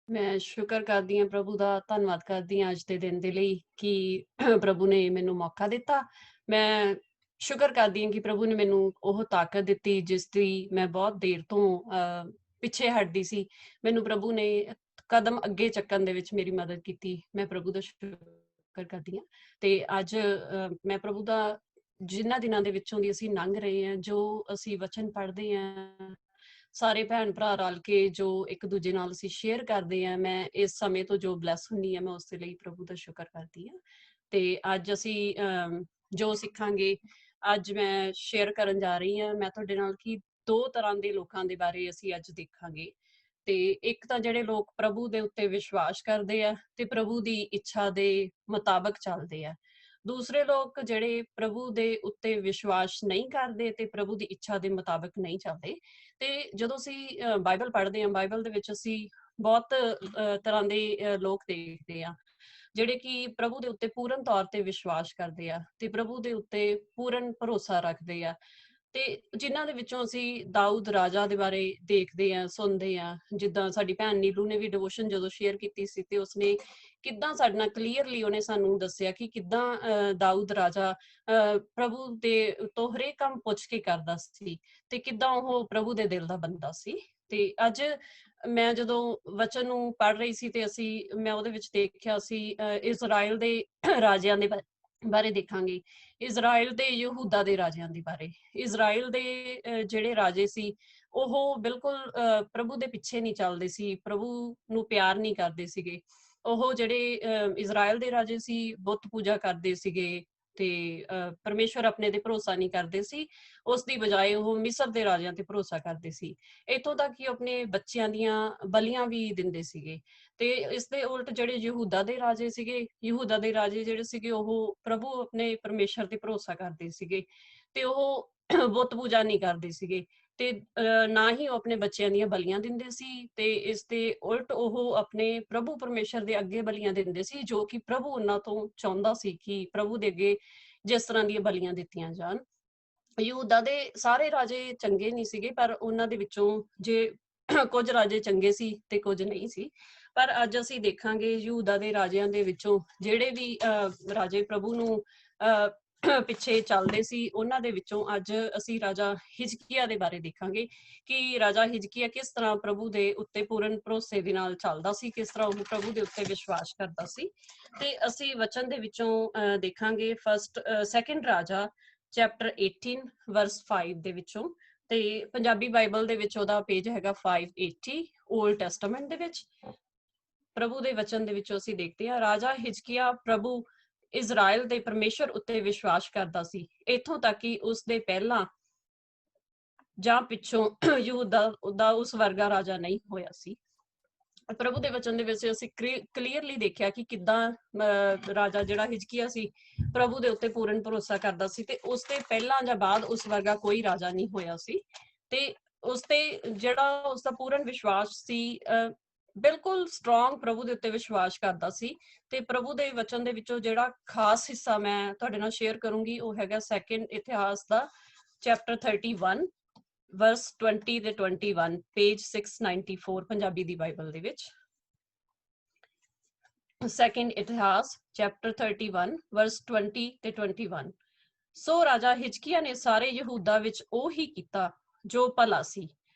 ਮੈਂ ਸ਼ੁਕਰ ਕਰਦੀ ਹਾਂ ਪ੍ਰਭੂ ਦਾ, ਧੰਨਵਾਦ ਕਰਦੀ ਹਾਂ ਅੱਜ ਦੇ ਦਿਨ ਦੇ ਲਈ ਕਿ ਪ੍ਰਭੂ ਨੇ ਮੈਨੂੰ ਮੌਕਾ ਦਿੱਤਾ। ਮੈਂ ਸ਼ੁਕਰ ਕਰਦੀ ਹਾਂ ਕਿ ਪ੍ਰਭੂ ਨੇ ਮੈਨੂੰ ਉਹ ਤਾਕਤ ਦਿੱਤੀ ਜਿਸ ਦੀ ਮੈਂ ਬਹੁਤ ਦੇਰ ਤੋਂ ਪਿੱਛੇ ਹਟਦੀ ਸੀ। ਮੈਨੂੰ ਪ੍ਰਭੂ ਨੇ ਕਦਮ ਅੱਗੇ ਚੱਕਣ ਦੇ ਵਿੱਚ ਮੇਰੀ ਮਦਦ ਕੀਤੀ। ਮੈਂ ਪ੍ਰਭੂ ਦਾ ਸ਼ੁਕਰ ਕਰਦੀ ਹਾਂ। ਤੇ ਅੱਜ ਮੈਂ ਪ੍ਰਭੂ ਦਾ ਜਿਨ੍ਹਾਂ ਦਿਨਾਂ ਦੇ ਵਿੱਚੋਂ ਦੀ ਅਸੀਂ ਲੰਘ ਰਹੇ ਹਾਂ, ਜੋ ਅਸੀਂ ਵਚਨ ਪੜ੍ਹਦੇ ਹਾਂ, ਸਾਰੇ ਭੈਣ ਭਰਾ ਰਲ ਕੇ ਜੋ ਇੱਕ ਦੂਜੇ ਨਾਲ ਅਸੀਂ ਸ਼ੇਅਰ ਕਰਦੇ ਹਾਂ, ਮੈਂ ਇਸ ਸਮੇਂ ਤੋਂ ਜੋ ਬਲੈਸ ਹੁੰਦੀ ਹਾਂ, ਮੈਂ ਉਸ ਦੇ ਲਈ ਪ੍ਰਭੂ ਦਾ ਸ਼ੁਕਰ ਕਰਦੀ ਹਾਂ। ਤੇ ਅੱਜ ਅਸੀਂ ਜੋ ਸਿੱਖਾਂਗੇ, ਅੱਜ ਮੈਂ ਸ਼ੇਅਰ ਕਰਨ ਜਾ ਰਹੀ ਹਾਂ ਮੈਂ ਤੁਹਾਡੇ ਨਾਲ ਕਿ ਦੋ ਤਰ੍ਹਾਂ ਦੇ ਲੋਕਾਂ ਦੇ ਬਾਰੇ ਅਸੀਂ ਅੱਜ ਦੇਖਾਂਗੇ। ਤੇ ਇੱਕ ਤਾਂ ਜਿਹੜੇ ਲੋਕ ਪ੍ਰਭੂ ਦੇ ਉੱਤੇ ਵਿਸ਼ਵਾਸ ਕਰਦੇ ਆ ਤੇ ਪ੍ਰਭੂ ਦੀ ਇੱਛਾ ਦੇ ਮੁਤਾਬਕ ਚੱਲਦੇ ਆ। ਦੂਸਰੇ ਲੋਕ ਜਿਹੜੇ ਪ੍ਰਭੂ ਦੇ ਉੱਤੇ ਵਿਸ਼ਵਾਸ ਨਹੀਂ ਕਰਦੇ ਤੇ ਪ੍ਰਭੂ ਦੀ ਇੱਛਾ ਦੇ ਮੁਤਾਬਕ ਨਹੀਂ ਚੱਲਦੇ। ਤੇ ਜਦੋਂ ਅਸੀਂ ਬਾਈਬਲ ਪੜ੍ਹਦੇ ਹਾਂ, ਬਾਈਬਲ ਦੇ ਵਿੱਚ ਅਸੀਂ ਬਹੁਤ ਤਰ੍ਹਾਂ ਦੇ ਲੋਕ ਦੇਖਦੇ ਆ ਜਿਹੜੇ ਕਿ ਪ੍ਰਭੂ ਦੇ ਉੱਤੇ ਪੂਰਨ ਤੌਰ ਤੇ ਵਿਸ਼ਵਾਸ ਕਰਦੇ ਆ ਤੇ ਪ੍ਰਭੂ ਦੇ ਉੱਤੇ ਪੂਰਨ ਭਰੋਸਾ ਰੱਖਦੇ ਆ। ਤੇ ਜਿਨ੍ਹਾਂ ਦੇ ਵਿੱਚੋਂ ਅਸੀਂ ਦਾਊਦ ਰਾਜਾ ਦੇ ਬਾਰੇ ਦੇਖਦੇ ਆ, ਸੁਣਦੇ ਆ, ਜਿੱਦਾਂ ਸਾਡੀ ਭੈਣ ਨੀਲੂ ਨੇ ਵੀ ਡਿਵੋਸ਼ਨ ਜਦੋਂ ਸ਼ੇਅਰ ਕੀਤੀ ਸੀ ਤੇ ਉਸਨੇ ਕਿੱਦਾਂ ਸਾਡੇ ਨਾਲ ਕਲੀਅਰਲੀ ਉਹਨੇ ਸਾਨੂੰ ਦੱਸਿਆ ਕਿ ਕਿੱਦਾਂ ਦਾਊਦ ਰਾਜਾ ਪ੍ਰਭੂ ਦੇ ਤੋਂ ਹਰੇਕ ਕੰਮ ਪੁੱਛ ਕੇ ਕਰਦਾ ਸੀ ਤੇ ਕਿੱਦਾਂ ਉਹ ਪ੍ਰਭੂ ਦੇ ਦਿਲ ਦਾ ਬੰਦਾ ਸੀ। ਤੇ ਅੱਜ ਮੈਂ ਜਦੋਂ ਵਚਨ ਨੂੰ ਪੜ੍ਹ ਰਹੀ ਸੀ ਤੇ ਮੈਂ ਉਹਦੇ ਵਿੱਚ ਦੇਖਿਆ ਸੀ ਇਜ਼ਰਾਈਲ ਦੇ ਰਾਜਿਆਂ ਦੇ ਬਾਰੇ ਦੇਖਾਂਗੇ। ਇਜ਼ਰਾਈਲ ਤੇ ਯਹੂਦਾ ਦੇ ਰਾਜਿਆਂ ਦੇ ਬਾਰੇ। ਇਜ਼ਰਾਈਲ ਦੇ ਜਿਹੜੇ ਰਾਜੇ ਸੀ ਉਹ ਬਿਲਕੁਲ ਪ੍ਰਭੂ ਦੇ ਪਿੱਛੇ ਨਹੀਂ ਚੱਲਦੇ ਸੀ, ਪ੍ਰਭੂ ਨੂੰ ਪਿਆਰ ਨਹੀਂ ਕਰਦੇ ਸੀਗੇ। ਉਹ ਜਿਹੜੇ ਇਜ਼ਰਾਈਲ ਦੇ ਰਾਜੇ ਸੀ ਬੁੱਤ ਪੂਜਾ ਕਰਦੇ ਸੀਗੇ ਤੇ ਪਰਮੇਸ਼ਵਰ ਆਪਣੇ ਤੇ ਭਰੋਸਾ ਨਹੀਂ ਕਰਦੇ ਸੀ। ਉਸ ਦੀ ਬਜਾਏ ਉਹ ਮਿਸਰ ਦੇ ਰਾਜਿਆਂ ਤੇ ਭਰੋਸਾ ਕਰਦੇ ਸੀ। ਇੱਥੋਂ ਤੱਕ ਕਿ ਆਪਣੇ ਬੱਚਿਆਂ ਦੀਆਂ ਬਲੀਆਂ ਵੀ ਦਿੰਦੇ ਸੀਗੇ। ਤੇ ਇਸ ਦੇ ਉਲਟ ਜਿਹੜੇ ਯਹੂਦਾ ਦੇ ਰਾਜੇ ਸੀਗੇ, ਯਹੂਦਾ ਦੇ ਰਾਜੇ ਜਿਹੜੇ ਸੀਗੇ ਉਹ ਪ੍ਰਭੂ ਆਪਣੇ ਪਰਮੇਸ਼ਰ ਤੇ ਭਰੋਸਾ ਕਰਦੇ ਸੀਗੇ ਤੇ ਉਹ ਬੁੱਤ ਪੂਜਾ ਨਹੀਂ ਕਰਦੇ ਸੀਗੇ। ਤੇ ਨਾ ਹੀ ਉਹ ਆਪਣੇ ਬੱਚਿਆਂ ਦੀਆਂ ਬਲੀਆਂ ਦਿੰਦੇ ਸੀ ਤੇ ਇਸ ਦੇ ਉਲਟ ਉਹ ਆਪਣੇ ਪ੍ਰਭੂ ਪਰਮੇਸ਼ਰ ਦੇ ਅੱਗੇ ਬਲੀਆਂ ਦਿੰਦੇ ਸੀ, ਜੋ ਕਿ ਪ੍ਰਭੂ ਉਹਨਾਂ ਤੋਂ ਚਾਹੁੰਦਾ ਸੀ ਕਿ ਪ੍ਰਭੂ ਦੇ ਅੱਗੇ ਜਿਸ ਤਰ੍ਹਾਂ ਦੀਆਂ ਬਲੀਆਂ ਦਿੱਤੀਆਂ ਜਾਣ। ਯਹੂਦਾ ਦੇ ਸਾਰੇ ਰਾਜੇ ਚੰਗੇ ਨਹੀਂ ਸੀਗੇ, ਪਰ ਉਹਨਾਂ ਦੇ ਵਿੱਚੋਂ ਜੇ ਕੁਝ ਰਾਜੇ ਚੰਗੇ ਸੀ ਤੇ ਕੁਝ ਨਹੀਂ ਸੀ। ਪਰ ਅੱਜ ਅਸੀਂ ਦੇਖਾਂਗੇ ਯਹੂਦਾ ਦੇ ਰਾਜਿਆਂ ਦੇ ਵਿੱਚੋਂ ਜਿਹੜੇ ਵੀ ਰਾਜੇ ਪ੍ਰਭੂ ਨੂੰ ਪਿੱਛੇ ਚੱਲਦੇ ਸੀ, ਉਹਨਾਂ ਦੇ ਵਿੱਚੋਂ ਅੱਜ ਅਸੀਂ ਰਾਜਾ ਹਿਜਕੀਆ ਦੇ ਬਾਰੇ ਦੇਖਾਂਗੇ ਕਿ ਰਾਜਾ ਹਿਜਕੀਆ ਕਿਸ ਤਰ੍ਹਾਂ ਪ੍ਰਭੂ ਦੇ ਉੱਤੇ ਪੂਰਨ ਭਰੋਸੇ ਦੇ ਨਾਲ ਚੱਲਦਾ ਸੀ, ਕਿਸ ਤਰ੍ਹਾਂ ਉਹ ਪ੍ਰਭੂ ਦੇ ਉੱਤੇ ਵਿਸ਼ਵਾਸ ਕਰਦਾ ਸੀ। ਤੇ ਅਸੀਂ ਵਚਨ ਦੇ ਵਿੱਚੋਂ ਦੇਖਾਂਗੇ ਸੈਕੰਡ ਰਾਜਾ ਚੈਪਟਰ 18 ਵਰਸ 5 ਦੇ ਵਿੱਚੋਂ। ਤੇ ਪੰਜਾਬੀ ਬਾਈਬਲ ਦੇ ਵਿੱਚ ਉਹਦਾ ਪੇਜ ਹੈਗਾ 580 ਓਲਡ ਟੈਸਟਾਮੈਂਟ ਦੇ ਵਿੱਚ। ਪ੍ਰਭੂ ਦੇ ਵਚਨ ਦੇ ਵਿੱਚੋਂ ਅਸੀਂ ਦੇਖਦੇ ਹਾਂ ਰਾਜਾ ਹਿਜਕੀਆ ਪ੍ਰਭੂ ਇਜ਼ਰਾਈਲ ਦੇ ਪਰਮੇਸ਼ਰ ਉੱਤੇ ਵਿਸ਼ਵਾਸ ਕਰਦਾ ਸੀ, ਇੱਥੋਂ ਤੱਕ ਕਿ ਉਸ ਦੇ ਪਹਿਲਾਂ ਜਾਂ ਪਿੱਛੋਂ ਯਹੂਦਾ ਦਾ ਉਸ ਵਰਗਾ ਰਾਜਾ ਨਹੀਂ ਹੋਇਆ ਸੀ। ਪ੍ਰਭੂ ਦੇ ਵਚਨ ਦੇ ਵਿੱਚ ਅਸੀਂ ਕਲੀਅਰਲੀ ਦੇਖਿਆ ਕਿ ਕਿੱਦਾਂ ਰਾਜਾ ਜਿਹੜਾ ਹਿਜਕੀਆ ਸੀ ਪ੍ਰਭੂ ਦੇ ਉੱਤੇ ਪੂਰਨ ਭਰੋਸਾ ਕਰਦਾ ਸੀ ਤੇ ਉਸ ਤੇ ਪਹਿਲਾਂ ਜਾਂ ਬਾਅਦ ਉਸ ਵਰਗਾ ਕੋਈ ਰਾਜਾ ਨਹੀਂ ਹੋਇਆ ਸੀ। ਤੇ ਉਸ ਤੇ ਜਿਹੜਾ ਉਸਦਾ ਪੂਰਨ ਵਿਸ਼ਵਾਸ ਸੀ, ਬਿਲਕੁਲ ਸਟਰੋਂਗ ਪ੍ਰਭੂ ਦੇ ਉੱਤੇ ਵਿਸ਼ਵਾਸ ਕਰਦਾ ਸੀ। ਤੇ ਪ੍ਰਭੂ ਦੇ ਵਚਨ ਦੇ ਵਿੱਚੋਂ ਜਿਹੜਾ ਖਾਸ ਹਿੱਸਾ ਮੈਂ ਤੁਹਾਡੇ ਨਾਲ ਸ਼ੇਅਰ ਕਰੂੰਗੀ ਉਹ ਹੈਗਾ ਸੈਕੰਡ ਇਤਿਹਾਸ ਦਾ ਚੈਪਟਰ 31 ਵਰਸ 20 ਤੇ 21, ਪੇਜ 694 ਪੰਜਾਬੀ ਦੀ ਬਾਈਬਲ ਦੇ ਵਿੱਚ। ਸੈਕੰਡ ਇਤਿਹਾਸ ਚੈਪਟਰ 31 ਵਰਸ 20 ਤੇ 21। ਸੋ ਰਾਜਾ ਹਿਜਕੀਆ ਨੇ ਸਾਰੇ ਯਹੂਦਾ ਵਿੱਚ ਉਹ ਹੀ ਕੀਤਾ ਜੋ ਭਲਾ ਸੀ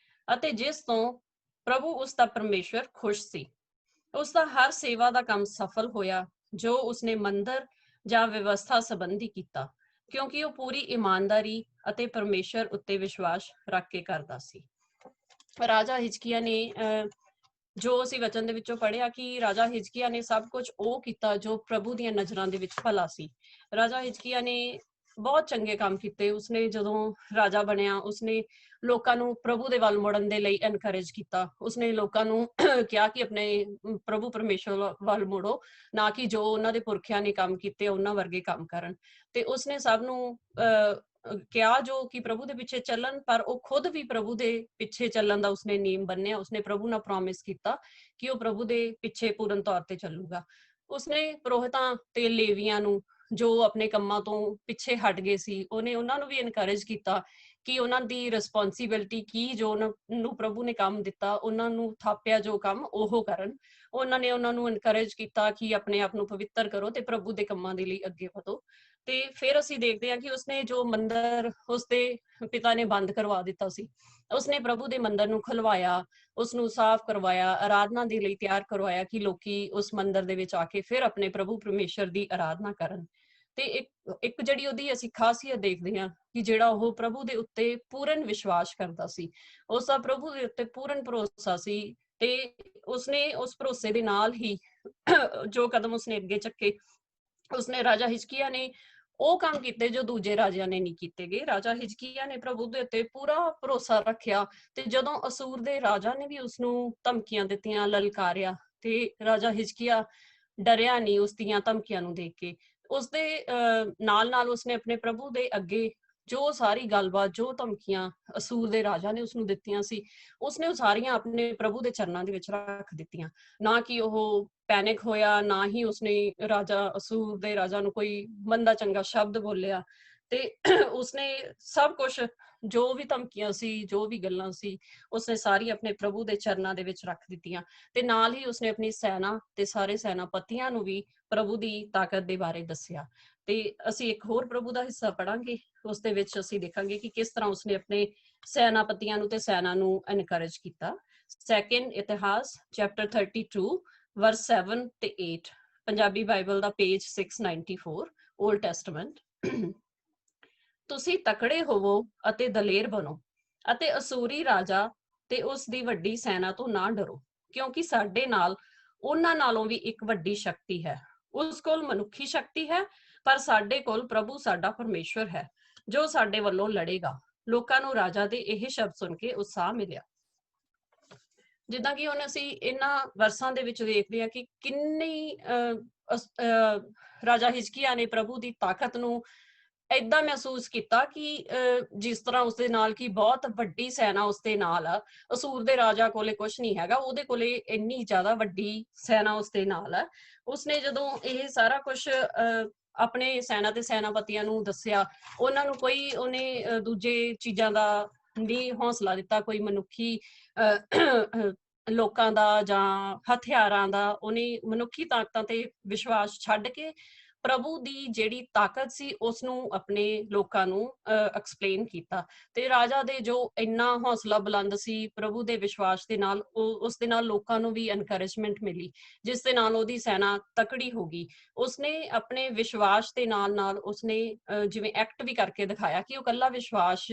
ਅਤੇ ਜਿਸ ਤੋਂ ਪ੍ਰਭੂ ਉਸ ਦਾ ਪਰਮੇਸ਼ਵਰ ਖੁਸ਼ ਸੀ। ਉਸ ਦਾ ਹਰ ਸੇਵਾ ਦਾ ਕੰਮ ਸਫਲ ਹੋਇਆ ਜੋ ਉਸਨੇ ਮੰਦਰ ਜਾਂ ਵਿਵਸਥਾ ਸੰਬੰਧੀ ਕੀਤਾ, ਕਿਉਂਕਿ ਉਹ ਪੂਰੀ ਇਮਾਨਦਾਰੀ ਅਤੇ ਪਰਮੇਸ਼ਰ ਉੱਤੇ ਵਿਸ਼ਵਾਸ ਰੱਖ ਕੇ ਕਰਦਾ ਸੀ। ਰਾਜਾ ਹਿਜਕੀਆ ਨੇ ਜੋ ਅਸੀਂ ਵਚਨ ਦੇ ਵਿੱਚੋਂ ਪੜ੍ਹਿਆ ਕਿ ਰਾਜਾ ਹਿਜਕੀਆ ਨੇ ਸਭ ਕੁਝ ਉਹ ਕੀਤਾ ਜੋ ਪ੍ਰਭੂ ਦੀਆਂ ਨਜ਼ਰਾਂ ਦੇ ਵਿੱਚ ਭਲਾ ਸੀ। ਰਾਜਾ ਹਿਜਕੀਆ ਨੇ ਬਹੁਤ ਚੰਗੇ ਕੰਮ ਕੀਤੇ। ਉਸਨੇ ਜਦੋਂ ਰਾਜਾ ਬਣਿਆ ਉਸਨੇ ਲੋਕਾਂ ਨੂੰ ਪ੍ਰਭੂ ਦੇ ਵੱਲ ਮੁੜਨ ਦੇ ਲਈ ਐਨਕਰੇਜ ਕੀਤਾ। ਉਸਨੇ ਲੋਕਾਂ ਨੂੰ ਕਿਹਾ ਕਿ ਆਪਣੇ ਪ੍ਰਭੂ ਪਰਮੇਸ਼ਵਰ ਵੱਲ ਮੁੜੋ, ਨਾ ਕਿ ਜੋ ਉਹਨਾਂ ਦੇ ਪੁਰਖਿਆਂ ਨੇ ਕੰਮ ਕੀਤੇ ਉਹਨਾਂ ਵਰਗੇ ਕੰਮ ਕਰਨ। ਤੇ ਉਸਨੇ ਸਭ ਨੂੰ ਕਿਹਾ ਜੋ ਕਿ ਪ੍ਰਭੂ ਦੇ ਪਿੱਛੇ ਚੱਲਣ, ਪਰ ਉਹ ਖੁਦ ਵੀ ਪ੍ਰਭੂ ਦੇ ਪਿੱਛੇ ਚੱਲਣ ਦਾ ਉਸਨੇ ਨੇਮ ਬੰਨਿਆ। ਉਸਨੇ ਪ੍ਰਭੂ ਨਾਲ ਪ੍ਰੋਮਿਸ ਕੀਤਾ ਕਿ ਉਹ ਪ੍ਰਭੂ ਦੇ ਪਿੱਛੇ ਪੂਰਨ ਤੌਰ ਤੇ ਚੱਲੂਗਾ। ਉਸਨੇ ਪੁਰੋਹਿਤਾਂ ਤੇ ਲੇਵੀਆਂ ਨੂੰ ਜੋ ਆਪਣੇ ਕੰਮਾਂ ਤੋਂ ਪਿੱਛੇ ਹਟ ਗਏ ਸੀ, ਉਹਨੇ ਉਹਨਾਂ ਨੂੰ ਵੀ ਇਨਕਰੇਜ ਕੀਤਾ ਕਿ ਉਹਨਾਂ ਦੀ ਰਿਸਪੌਂਸਿਬਿਲਿਟੀ ਕੀ, ਜੋ ਉਹਨਾਂ ਨੂੰ ਪ੍ਰਭੂ ਨੇ ਕੰਮ ਦਿੱਤਾ, ਉਹਨਾਂ ਨੂੰ ਥਾਪਿਆ ਜੋ ਕੰਮ ਉਹ ਕਰਨ। ਉਹਨਾਂ ਨੇ ਉਹਨਾਂ ਨੂੰ ਇਨਕਰੇਜ ਕੀਤਾ ਕਿ ਆਪਣੇ ਆਪ ਨੂੰ ਪਵਿੱਤਰ ਕਰੋ ਤੇ ਪ੍ਰਭੂ ਦੇ ਕੰਮਾਂ ਦੇ ਲਈ ਅੱਗੇ ਵਧੋ। ਤੇ ਫਿਰ ਅਸੀਂ ਦੇਖਦੇ ਹਾਂ ਕਿ ਉਸਨੇ ਜੋ ਮੰਦਰ ਉਸਦੇ ਪਿਤਾ ਨੇ ਬੰਦ ਕਰਵਾ ਦਿੱਤਾ ਸੀ, ਉਸਨੇ ਪ੍ਰਭੂ ਦੇ ਮੰਦਰ ਨੂੰ ਖੁਲਵਾਇਆ, ਉਸਨੂੰ ਸਾਫ਼ ਕਰਵਾਇਆ, ਆਰਾਧਨਾ ਦੇ ਲਈ ਤਿਆਰ ਕਰਵਾਇਆ ਕਿ ਲੋਕੀ ਉਸ ਮੰਦਰ ਦੇ ਵਿੱਚ ਆ ਕੇ ਫਿਰ ਆਪਣੇ ਪ੍ਰਭੂ ਪਰਮੇਸ਼ਰ ਦੀ ਆਰਾਧਨਾ ਕਰਨ। ਤੇ ਇੱਕ ਜਿਹੜੀ ਉਹਦੀ ਅਸੀਂ ਖਾਸੀਅਤ ਦੇਖਦੇ ਹਾਂ ਕਿ ਜਿਹੜਾ ਉਹ ਪ੍ਰਭੂ ਦੇ ਉੱਤੇ ਪੂਰਨ ਵਿਸ਼ਵਾਸ ਕਰਦਾ ਸੀ, ਉਸਦਾ ਪ੍ਰਭੂ ਦੇ ਉੱਤੇ ਪੂਰਨ ਭਰੋਸਾ ਸੀ। ਤੇ ਉਸਨੇ ਉਸ ਭਰੋਸੇ ਦੇ ਨਾਲ ਹੀ ਜੋ ਕਦਮ ਉਸਨੇ ਅੱਗੇ ਚੱਕੇ, ਉਸਨੇ ਰਾਜਾ ਹਿਜਕੀਆ ਨੇ ਉਹ ਕੰਮ ਕੀਤੇ ਜੋ ਦੂਜੇ ਰਾਜਿਆਂ ਨੇ ਨਹੀਂ ਕੀਤੇ ਗਏ। ਰਾਜਾ ਹਿਜਕੀਆ ਨੇ ਪ੍ਰਭੂ ਦੇ ਉੱਤੇ ਪੂਰਾ ਭਰੋਸਾ ਰੱਖਿਆ ਤੇ ਜਦੋਂ ਅਸੂਰ ਦੇ ਰਾਜਾ ਨੇ ਵੀ ਉਸਨੂੰ ਧਮਕੀਆਂ ਦਿੱਤੀਆਂ, ਲਲਕਾਰਿਆ, ਤੇ ਰਾਜਾ ਹਿਜਕੀਆ ਡਰਿਆ ਨਹੀਂ ਉਸ ਦੀਆਂ ਧਮਕੀਆਂ ਨੂੰ ਦੇਖ ਕੇ। ਉਸਦੇ ਨਾਲ ਨਾਲ ਉਸਨੇ ਆਪਣੇ ਪ੍ਰਭੂ ਦੇ ਅੱਗੇ ਜੋ ਸਾਰੀ ਗੱਲਬਾਤ, ਜੋ ਧਮਕੀਆਂ ਅਸੂਰ ਦੇ ਰਾਜਾ ਨੇ ਉਸਨੂੰ ਦਿੱਤੀਆਂ ਸੀ, ਉਸਨੇ ਉਹ ਸਾਰੀਆਂ ਆਪਣੇ ਪ੍ਰਭੂ ਦੇ ਚਰਨਾਂ ਦੇ ਵਿੱਚ ਰੱਖ ਦਿੱਤੀਆਂ। ਨਾ ਕਿ ਉਹ ਪੈਨਿਕ ਹੋਇਆ, ਨਾ ਹੀ ਉਸਨੇ ਰਾਜਾ ਅਸੂਰ ਦੇ ਰਾਜਾ ਨੂੰ ਕੋਈ ਮੰਦਾ ਚੰਗਾ ਸ਼ਬਦ ਬੋਲਿਆ। ਤੇ ਉਸਨੇ ਸਭ ਕੁਛ, ਜੋ ਵੀ ਧਮਕੀਆਂ ਸੀ, ਜੋ ਵੀ ਗੱਲਾਂ ਸੀ, ਉਸਨੇ ਸਾਰੀ ਆਪਣੇ ਪ੍ਰਭੂ ਦੇ ਚਰਨਾਂ ਦੇ ਵਿੱਚ ਰੱਖ ਦਿੱਤੀਆਂ। ਤੇ ਨਾਲ ਹੀ ਉਸਨੇ ਆਪਣੀ ਸੈਨਾ ਤੇ ਸਾਰੇ ਸੈਨਾਪਤੀਆਂ ਨੂੰ ਵੀ ਪ੍ਰਭੂ ਦੀ ਤਾਕਤ ਦੇ ਬਾਰੇ ਦੱਸਿਆ। ਤੇ ਅਸੀਂ ਇੱਕ ਹੋਰ ਪ੍ਰਭੂ ਦਾ ਹਿੱਸਾ ਪੜਾਂਗੇ, ਉਸ ਦੇ ਵਿੱਚ ਅਸੀਂ ਦੇਖਾਂਗੇ ਕਿ ਕਿਸ ਤਰ੍ਹਾਂ ਉਸਨੇ ਆਪਣੇ ਸੈਨਾਪਤੀਆਂ ਨੂੰ ਤੇ ਸੈਨਾ ਨੂੰ ਐਨਕਰੇਜ ਕੀਤਾ। ਸੈਕਿੰਡ ਇਤਿਹਾਸ ਚੈਪਟਰ 32 ਵਰਸ 7 ਤੇ 8, ਪੰਜਾਬੀ ਬਾਈਬਲ ਦਾ ਪੇਜ 694, ਓਲਡ ਟੈਸਟਮੈਂਟ। ਤੁਸੀਂ ਤਕੜੇ ਹੋਵੋ ਅਤੇ ਦਲੇਰ ਬਣੋ ਅਤੇ ਅਸੂਰੀ ਰਾਜਾ ਤੇ ਉਸ ਦੀ ਵੱਡੀ ਸੈਨਾ ਤੋਂ ਨਾ ਡਰੋ, ਕਿਉਂਕਿ ਸਾਡੇ ਨਾਲ ਉਹਨਾਂ ਨਾਲੋਂ ਵੀ ਇੱਕ ਵੱਡੀ ਸ਼ਕਤੀ ਹੈ। ਉਸ ਕੋਲ ਮਨੁੱਖੀ ਸ਼ਕਤੀ ਹੈ, ਪਰ ਸਾਡੇ ਕੋਲ ਪ੍ਰਭੂ ਸਾਡਾ ਪਰਮੇਸ਼ਵਰ ਹੈ ਜੋ ਸਾਡੇ ਵੱਲੋਂ ਲੜੇਗਾ। ਲੋਕਾਂ ਨੂੰ ਰਾਜਾ ਦੇ ਇਹ ਸ਼ਬਦ ਸੁਣ ਕੇ ਉਤਸ਼ਾਹ ਮਿਲਿਆ। ਜਿੱਦਾਂ ਕਿ ਹੁਣ ਅਸੀਂ ਇਹਨਾਂ ਵਰਸਾਂ ਦੇ ਵਿੱਚ ਦੇਖਦੇ ਹਾਂ ਕਿ ਕਿੰਨੀ ਰਾਜਾ ਹਿਜਕੀਆ ਨੇ ਪ੍ਰਭੂ ਦੀ ਤਾਕਤ ਨੂੰ ਏਦਾਂ ਮਹਿਸੂਸ ਕੀਤਾ ਕਿ ਜਿਸ ਤਰ੍ਹਾਂ ਉਸਦੇ ਨਾਲ ਕਿ ਬਹੁਤ ਵੱਡੀ ਸੈਨਾ ਉਸਦੇ ਨਾਲ ਆ। ਅਸੂਰ ਦੇ ਰਾਜਾ ਕੋਲੇ ਕੁਛ ਨਹੀਂ ਹੈਗਾ, ਉਹਦੇ ਕੋਲੇ ਇੰਨੀ ਜ਼ਿਆਦਾ ਵੱਡੀ ਸੈਨਾ ਉਸਦੇ ਨਾਲ ਆ। ਉਸਨੇ ਜਦੋਂ ਇਹ ਸਾਰਾ ਕੁਛ ਆਪਣੇ ਸੈਨਾ ਤੇ ਸੈਨਾਪਤੀਆਂ ਨੂੰ ਦੱਸਿਆ, ਉਹਨਾਂ ਨੂੰ ਕੋਈ ਉਹਨੇ ਦੂਜੇ ਚੀਜ਼ਾਂ ਦਾ ਨਹੀਂ ਹੌਸਲਾ ਦਿੱਤਾ, ਕੋਈ ਮਨੁੱਖੀ ਲੋਕਾਂ ਦਾ ਜਾਂ ਹਥਿਆਰਾਂ ਦਾ। ਉਹਨੇ ਮਨੁੱਖੀ ਤਾਕਤਾਂ ਤੇ ਵਿਸ਼ਵਾਸ ਛੱਡ ਕੇ ਪ੍ਰਭੂ ਦੀ ਜਿਹੜੀ ਤਾਕਤ ਸੀ ਉਸਨੂੰ ਆਪਣੇ ਲੋਕਾਂ ਨੂੰ ਐਕਸਪਲੇਨ ਕੀਤਾ। ਤੇ ਰਾਜਾ ਦੇ ਜੋ ਇੰਨਾ ਹੌਸਲਾ ਬੁਲੰਦ ਸੀ ਪ੍ਰਭੂ ਦੇ ਵਿਸ਼ਵਾਸ ਦੇ ਨਾਲ, ਉਸ ਦੇ ਨਾਲ ਲੋਕਾਂ ਨੂੰ ਵੀ ਐਨਕਰੇਜਮੈਂਟ ਮਿਲੀ, ਜਿਸ ਦੇ ਨਾਲ ਉਹਦੀ ਸੈਨਾ ਤਕੜੀ ਹੋ ਗਈ। ਉਸਨੇ ਆਪਣੇ ਵਿਸ਼ਵਾਸ ਦੇ ਨਾਲ ਨਾਲ ਉਸਨੇ ਜਿਵੇਂ ਐਕਟ ਵੀ ਕਰਕੇ ਦਿਖਾਇਆ ਕਿ ਉਹ ਇਕੱਲਾ ਵਿਸ਼ਵਾਸ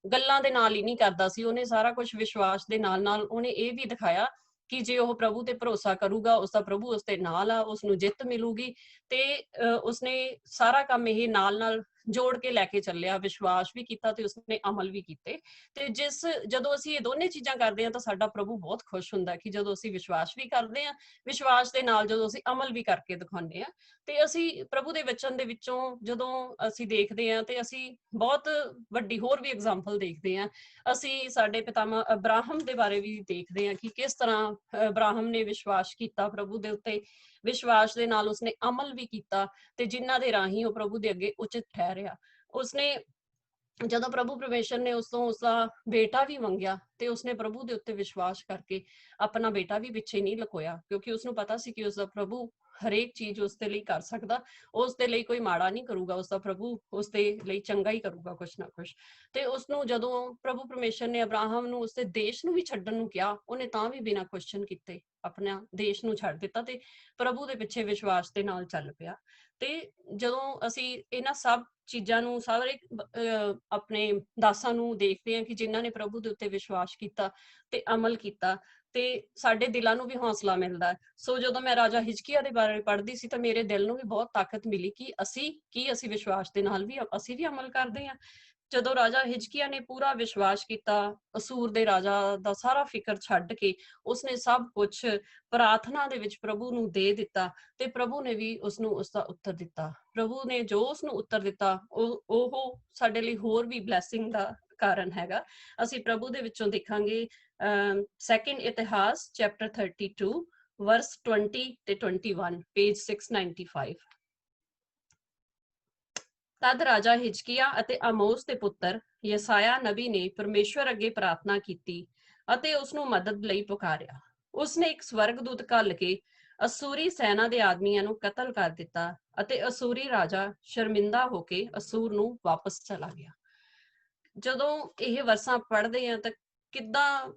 ਗੱਲਾਂ ਦੇ ਨਾਲ ਹੀ ਨਹੀਂ ਕਰਦਾ ਸੀ, ਉਹਨੇ ਸਾਰਾ ਕੁਝ ਵਿਸ਼ਵਾਸ ਦੇ ਨਾਲ ਨਾਲ ਉਹਨੇ ਇਹ ਵੀ ਦਿਖਾਇਆ ਕਿ ਜੇ ਉਹ ਪ੍ਰਭੂ ਤੇ ਭਰੋਸਾ ਕਰੂਗਾ, ਉਸਦਾ ਪ੍ਰਭੂ ਉਸਦੇ ਨਾਲ ਆ, ਉਸਨੂੰ ਜਿੱਤ ਮਿਲੂਗੀ। ਤੇ ਉਸਨੇ ਸਾਰਾ ਕੰਮ ਇਹ ਨਾਲ ਨਾਲ ਜੋੜ ਕੇ ਲੈ ਕੇ ਚੱਲਿਆ, ਵਿਸ਼ਵਾਸ ਵੀ ਕੀਤਾ ਤੇ ਉਸਨੇ ਅਮਲ ਵੀ ਕੀਤੇ। ਤੇ ਜਦੋਂ ਅਸੀਂ ਇਹ ਦੋਨੇ ਚੀਜ਼ਾਂ ਕਰਦੇ ਹਾਂ ਤਾਂ ਸਾਡਾ ਪ੍ਰਭੂ ਬਹੁਤ ਖੁਸ਼ ਹੁੰਦਾ ਕਿ ਜਦੋਂ ਅਸੀਂ ਵਿਸ਼ਵਾਸ ਵੀ ਕਰਦੇ ਹਾਂ, ਵਿਸ਼ਵਾਸ ਦੇ ਨਾਲ ਜਦੋਂ ਅਸੀਂ ਅਮਲ ਵੀ ਕਰਕੇ ਦਿਖਾਉਂਦੇ ਹਾਂ। ਤੇ ਅਸੀਂ ਪ੍ਰਭੂ ਦੇ ਵਚਨ ਦੇ ਵਿੱਚੋਂ ਜਦੋਂ ਅਸੀਂ ਦੇਖਦੇ ਹਾਂ ਤੇ ਅਸੀਂ ਬਹੁਤ ਵੱਡੀ ਹੋਰ ਵੀ ਐਗਜ਼ਾਮਪਲ ਦੇਖਦੇ ਹਾਂ। ਅਸੀਂ ਸਾਡੇ ਪਿਤਾਮਾ ਅਬਰਾਹਮ ਦੇ ਬਾਰੇ ਵੀ ਦੇਖਦੇ ਹਾਂ ਕਿ ਕਿਸ ਤਰ੍ਹਾਂ ਅਬਰਾਹਮ ਨੇ ਵਿਸ਼ਵਾਸ ਕੀਤਾ ਪ੍ਰਭੂ ਦੇ ਉੱਤੇ, ਵਿਸ਼ਵਾਸ ਦੇ ਨਾਲ ਉਸਨੇ ਅਮਲ ਵੀ ਕੀਤਾ ਤੇ ਜਿਨ੍ਹਾਂ ਦੇ ਰਾਹੀਂ ਉਹ ਪ੍ਰਭੂ ਦੇ ਅੱਗੇ ਉਚਿਤ ਠਹਿਰਿਆ। ਉਸਨੇ ਜਦੋਂ ਪ੍ਰਭੂ ਪਰਮੇਸ਼ਰ ਨੇ ਉਸ ਤੋਂ ਉਸਦਾ ਬੇਟਾ ਵੀ ਮੰਗਿਆ ਤੇ ਉਸਨੇ ਪ੍ਰਭੂ ਦੇ ਉੱਤੇ ਵਿਸ਼ਵਾਸ ਕਰਕੇ ਆਪਣਾ ਬੇਟਾ ਵੀ ਪਿੱਛੇ ਨਹੀਂ ਲੁਕੋਇਆ, ਕਿਉਂਕਿ ਉਸਨੂੰ ਪਤਾ ਸੀ ਕਿ ਉਸਦਾ ਪ੍ਰਭੂ ਹਰੇਕ ਚੀਜ਼ ਉਸਦੇ ਲਈ ਕਰ ਸਕਦਾ, ਉਸਦੇ ਲਈ ਕੋਈ ਮਾੜਾ ਨਹੀਂ ਕਰੂਗਾ, ਉਸਦਾ ਪ੍ਰਭੂ ਉਸਦੇ ਲਈ ਚੰਗਾ ਹੀ ਕਰੂਗਾ ਕੁਛ ਨਾ ਕੁਛ। ਤੇ ਉਸਨੂੰ ਜਦੋਂ ਪ੍ਰਭੂ ਪਰਮੇਸ਼ਰ ਨੇ ਅਬਰਾਹਮ ਨੂੰ ਉਸਦੇ ਦੇਸ਼ ਨੂੰ ਵੀ ਛੱਡਣ ਨੂੰ ਕਿਹਾ, ਉਹਨੇ ਤਾਂ ਵੀ ਬਿਨਾਂ ਕੁਐਸਚਨ ਕੀਤੇ ਆਪਣਾ ਦੇਸ਼ ਨੂੰ ਛੱਡ ਦਿੱਤਾ ਤੇ ਪ੍ਰਭੂ ਦੇ ਪਿੱਛੇ ਵਿਸ਼ਵਾਸ ਦੇ ਨਾਲ ਚੱਲ ਪਿਆ। ਤੇ ਜਦੋਂ ਅਸੀਂ ਇਹਨਾਂ ਸਭ ਚੀਜ਼ਾਂ ਨੂੰ ਸਾਰੇ ਆਪਣੇ ਦਾਸਾਂ ਨੂੰ ਦੇਖਦੇ ਹਾਂ ਕਿ ਜਿਨ੍ਹਾਂ ਨੇ ਪ੍ਰਭੂ ਦੇ ਉੱਤੇ ਵਿਸ਼ਵਾਸ ਕੀਤਾ ਤੇ ਅਮਲ ਕੀਤਾ, ਤੇ ਸਾਡੇ ਦਿਲਾਂ ਨੂੰ ਵੀ ਹੌਸਲਾ ਮਿਲਦਾ। ਸੋ ਜਦੋਂ ਮੈਂ ਰਾਜਾ ਹਿਜਕੀਆ ਦੇ ਬਾਰੇ ਪੜ੍ਹਦੀ ਸੀ ਤਾਂ ਮੇਰੇ ਦਿਲ ਨੂੰ ਵੀ ਬਹੁਤ ਤਾਕਤ ਮਿਲੀ ਕਿ ਅਸੀਂ ਵਿਸ਼ਵਾਸ ਦੇ ਨਾਲ ਵੀ ਅਸੀਂ ਵੀ ਅਮਲ ਕਰਦੇ ਹਾਂ। ਜਦੋਂ ਰਾਜਾ ਹਿਜਕੀਆ ਨੇ ਪੂਰਾ ਵਿਸ਼ਵਾਸ ਕੀਤਾ, ਅਸੂਰ ਦੇ ਰਾਜਾ ਦਾ ਸਾਰਾ ਫਿਕਰ ਛੱਡ ਕੇ ਉਸਨੇ ਸਭ ਕੁਛ ਪ੍ਰਾਰਥਨਾ ਦੇ ਵਿੱਚ ਪ੍ਰਭੂ ਨੂੰ ਦੇ ਦਿੱਤਾ ਤੇ ਪ੍ਰਭੂ ਨੇ ਵੀ ਉਸਨੂੰ ਉਸਦਾ ਉੱਤਰ ਦਿੱਤਾ। ਪ੍ਰਭੂ ਨੇ ਜੋ ਉਸਨੂੰ ਉੱਤਰ ਦਿੱਤਾ ਉਹ ਸਾਡੇ ਲਈ ਹੋਰ ਵੀ ਬਲੈਸਿੰਗ ਦਾ ਕਾਰਨ ਹੈਗਾ। ਅਸੀਂ ਪ੍ਰਭੂ ਦੇ ਵਿੱਚੋਂ ਦੇਖਾਂਗੇ ਸੈਕਿੰਡ ਇਤਿਹਾਸ ਚੈਪਟਰ 32 ਵਰਸ 20 ਤੇ 21, ਪੇਜ 695। ਤਦ ਰਾਜਾ ਹਿਜਕੀਆ ਅਤੇ ਆਮੋਸ ਦੇ ਪੁੱਤਰ ਯਸਾਇਆ ਨਬੀ ਨੇ ਪਰਮੇਸ਼ਵਰ ਅੱਗੇ ਪ੍ਰਾਰਥਨਾ ਕੀਤੀ ਅਤੇ ਉਸ ਨੂੰ ਮਦਦ ਲਈ ਪੁਕਾਰਿਆ। ਉਸ ਨੇ ਇੱਕ ਸਵਰਗਦੂਤ ਘੱਲ ਕੇ ਅਸੂਰੀ ਸੈਨਾ ਦੇ ਆਦਮੀਆਂ ਨੂੰ ਕਤਲ ਕਰ ਦਿੱਤਾ ਅਤੇ ਅਸੂਰੀ ਰਾਜਾ ਸ਼ਰਮਿੰਦਾ ਹੋ ਕੇ ਅਸੂਰ ਨੂੰ ਵਾਪਸ ਚਲਾ ਗਿਆ। ਜਦੋਂ ਇਹ ਵਰਸਾਂ ਪੜ੍ਹਦੇ ਆ ਤਾਂ ਕਿੱਦਾਂ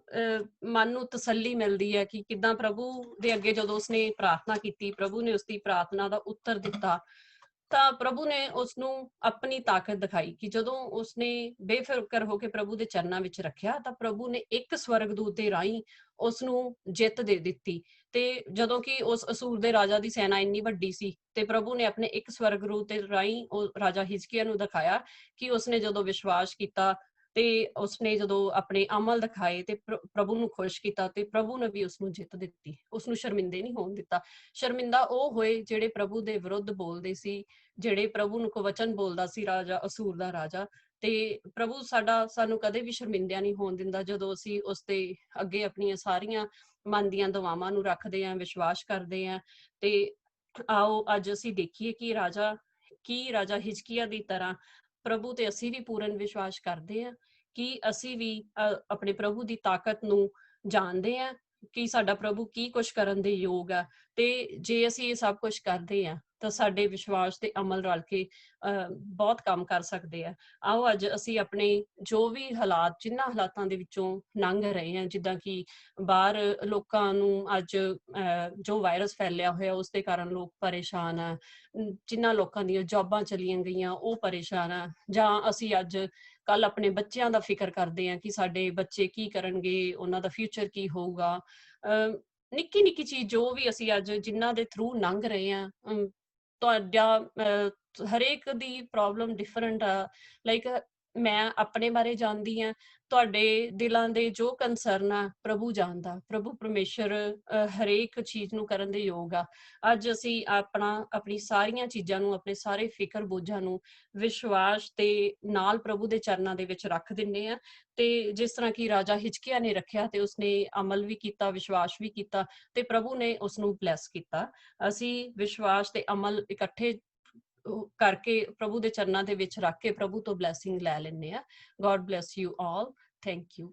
ਮਨ ਨੂੰ ਤਸੱਲੀ ਮਿਲਦੀ ਹੈ ਕਿ ਕਿੱਦਾਂ ਪ੍ਰਭੂ ਦੇ ਅੱਗੇ ਜਦੋਂ ਉਸਨੇ ਪ੍ਰਾਰਥਨਾ ਕੀਤੀ, ਪ੍ਰਭੂ ਨੇ ਉਸਦੀ ਪ੍ਰਾਰਥਨਾ ਦਾ ਉੱਤਰ ਦਿੱਤਾ। ਤਾਂ ਪ੍ਰਭੂ ਨੇ ਉਸਨੂੰ ਆਪਣੀ ਤਾਕਤ ਦਿਖਾਈ ਕਿ ਜਦੋਂ ਉਸਨੇ ਬੇਫਿਕਰ ਹੋ ਕੇ ਪ੍ਰਭੂ ਦੇ ਚਰਨਾਂ ਵਿੱਚ ਰੱਖਿਆ ਤਾਂ ਪ੍ਰਭੂ ਨੇ ਇੱਕ ਸਵਰਗਦੂਤ ਦੇ ਰਾਹੀਂ ਉਸਨੂੰ ਜਿੱਤ ਦੇ ਦਿੱਤੀ। ਤੇ ਜਦੋਂ ਕਿ ਉਸ ਅਸੂਰ ਦੇ ਰਾਜਾ ਦੀ ਸੈਨਾ ਇੰਨੀ ਵੱਡੀ ਸੀ ਤੇ ਪ੍ਰਭੂ ਨੇ ਆਪਣੇ ਇੱਕ ਸਵਰਗਦੂਤ ਦੇ ਰਾਹੀਂ ਉਹ ਰਾਜਾ ਹਿਜਕੀਆ ਨੂੰ ਦਿਖਾਇਆ ਕਿ ਉਸਨੇ ਜਦੋਂ ਵਿਸ਼ਵਾਸ ਕੀਤਾ ਤੇ ਉਸਨੇ ਜਦੋਂ ਆਪਣੇ ਅਮਲ ਦਿਖਾਏ ਤੇ ਪ੍ਰਭੂ ਨੂੰ ਖੁਸ਼ ਕੀਤਾ ਤੇ ਪ੍ਰਭੂ ਨੇ ਵੀ ਉਸਨੂੰ ਜਿੱਤ ਦਿੱਤੀ, ਉਸਨੂੰ ਸ਼ਰਮਿੰਦੇ ਨਹੀਂ ਹੋਣ ਦਿੱਤਾ। ਸ਼ਰਮਿੰਦਾ ਉਹ ਹੋਏ ਜਿਹੜੇ ਪ੍ਰਭੂ ਦੇ ਵਿਰੁੱਧ ਬੋਲਦੇ ਸੀ, ਜਿਹੜੇ ਪ੍ਰਭੂ ਨੂੰ ਕੁਵਚਨ ਬੋਲਦਾ ਸੀ ਰਾਜਾ ਅਸੂਰ ਦਾ ਰਾਜਾ। ਤੇ ਪ੍ਰਭੂ ਸਾਨੂੰ ਕਦੇ ਵੀ ਸ਼ਰਮਿੰਦਿਆਂ ਨਹੀਂ ਹੋਣ ਦਿੰਦਾ ਜਦੋਂ ਅਸੀਂ ਉਸਦੇ ਅੱਗੇ ਆਪਣੀਆਂ ਸਾਰੀਆਂ ਮਨ ਦੀਆਂ ਦੁਆਵਾਂ ਨੂੰ ਰੱਖਦੇ ਹਾਂ, ਵਿਸ਼ਵਾਸ ਕਰਦੇ ਹਾਂ। ਤੇ ਆਓ ਅੱਜ ਅਸੀਂ ਦੇਖੀਏ ਕਿ ਰਾਜਾ ਹਿਜਕੀਆ ਦੀ ਤਰ੍ਹਾਂ ਪ੍ਰਭੂ ਤੇ ਅਸੀਂ ਵੀ ਪੂਰਨ ਵਿਸ਼ਵਾਸ ਕਰਦੇ ਹਾਂ ਕਿ ਅਸੀਂ ਵੀ ਆਪਣੇ ਪ੍ਰਭੂ ਦੀ ਤਾਕਤ ਨੂੰ ਜਾਣਦੇ ਹਾਂ ਕਿ ਸਾਡਾ ਪ੍ਰਭੂ ਕੀ ਕੁਛ ਕਰਨ ਦੇ ਯੋਗ ਆ। ਤੇ ਜੇ ਅਸੀਂ ਇਹ ਸਭ ਕੁਛ ਕਰਦੇ ਹਾਂ ਤਾਂ ਸਾਡੇ ਵਿਸ਼ਵਾਸ ਤੇ ਅਮਲ ਰਲ ਕੇ ਬਹੁਤ ਕੰਮ ਕਰ ਸਕਦੇ ਆ। ਆਓ ਅੱਜ ਅਸੀਂ ਆਪਣੇ ਜੋ ਵੀ ਹਾਲਾਤ, ਜਿਨ੍ਹਾਂ ਹਾਲਾਤਾਂ ਦੇ ਵਿੱਚੋਂ ਲੰਘ ਰਹੇ ਹਾਂ, ਜਿੱਦਾਂ ਕਿ ਬਾਹਰ ਲੋਕਾਂ ਨੂੰ ਅੱਜ ਜੋ ਵਾਇਰਸ ਫੈਲਿਆ ਹੋਇਆ ਉਸਦੇ ਕਾਰਨ ਲੋਕ ਪਰੇਸ਼ਾਨ ਆ, ਜਿਨ੍ਹਾਂ ਲੋਕਾਂ ਦੀਆਂ ਜੌਬਾਂ ਚਲੀਆਂ ਗਈਆਂ ਉਹ ਪਰੇਸ਼ਾਨ ਆ, ਜਾਂ ਅਸੀਂ ਅੱਜ ਕੱਲ ਆਪਣੇ ਬੱਚਿਆਂ ਦਾ ਫਿਕਰ ਕਰਦੇ ਹਾਂ ਕਿ ਸਾਡੇ ਬੱਚੇ ਕੀ ਕਰਨਗੇ, ਉਹਨਾਂ ਦਾ ਫਿਊਚਰ ਕੀ ਹੋਊਗਾ। ਨਿੱਕੀ ਨਿੱਕੀ ਚੀਜ਼ ਜੋ ਵੀ ਅਸੀਂ ਅੱਜ ਜਿਨ੍ਹਾਂ ਦੇ ਥਰੂ ਲੰਘ ਰਹੇ ਹਾਂ, ਤੁਹਾਡਾ ਹਰੇਕ ਦੀ ਪ੍ਰੋਬਲਮ ਡਿਫਰੈਂਟ ਆ। ਲਾਈਕ ਮੈਂ ਆਪਣੇ ਬਾਰੇ ਜਾਣਦੀ ਹਾਂ, ਤੁਹਾਡੇ ਦਿਲਾਂ ਦੇ ਜੋ ਕੰਸਰਨ ਆ ਪ੍ਰਭੂ ਜਾਣਦਾ। ਪ੍ਰਭੂ ਪਰਮੇਸ਼ਰ ਹਰੇਕ ਚੀਜ਼ ਨੂੰ ਕਰਨ ਦੇ ਯੋਗ ਆ। ਅੱਜ ਅਸੀਂ ਆਪਣੀ ਸਾਰੀਆਂ ਚੀਜ਼ਾਂ ਨੂੰ, ਆਪਣੇ ਸਾਰੇ ਫਿਕਰ ਬੋਝਾਂ ਨੂੰ ਵਿਸ਼ਵਾਸ ਤੇ ਨਾਲ ਪ੍ਰਭੂ ਦੇ ਚਰਨਾਂ ਦੇ ਵਿੱਚ ਰੱਖ ਦਿੰਦੇ ਆ। ਤੇ ਜਿਸ ਤਰ੍ਹਾਂ ਕਿ ਰਾਜਾ ਹਿਜਕੀਆ ਨੇ ਰੱਖਿਆ ਤੇ ਉਸਨੇ ਅਮਲ ਵੀ ਕੀਤਾ, ਵਿਸ਼ਵਾਸ ਵੀ ਕੀਤਾ ਤੇ ਪ੍ਰਭੂ ਨੇ ਉਸਨੂੰ ਬਲੈਸ ਕੀਤਾ। ਅਸੀਂ ਵਿਸ਼ਵਾਸ ਤੇ ਅਮਲ ਇਕੱਠੇ ਕਰਕੇ ਪ੍ਰਭੂ ਦੇ ਚਰਨਾਂ ਦੇ ਵਿੱਚ ਰੱਖ ਕੇ ਪ੍ਰਭੂ ਤੋਂ ਬਲੈਸਿੰਗ ਲੈ ਲੈਂਦੇ ਆ। God bless you all. Thank you.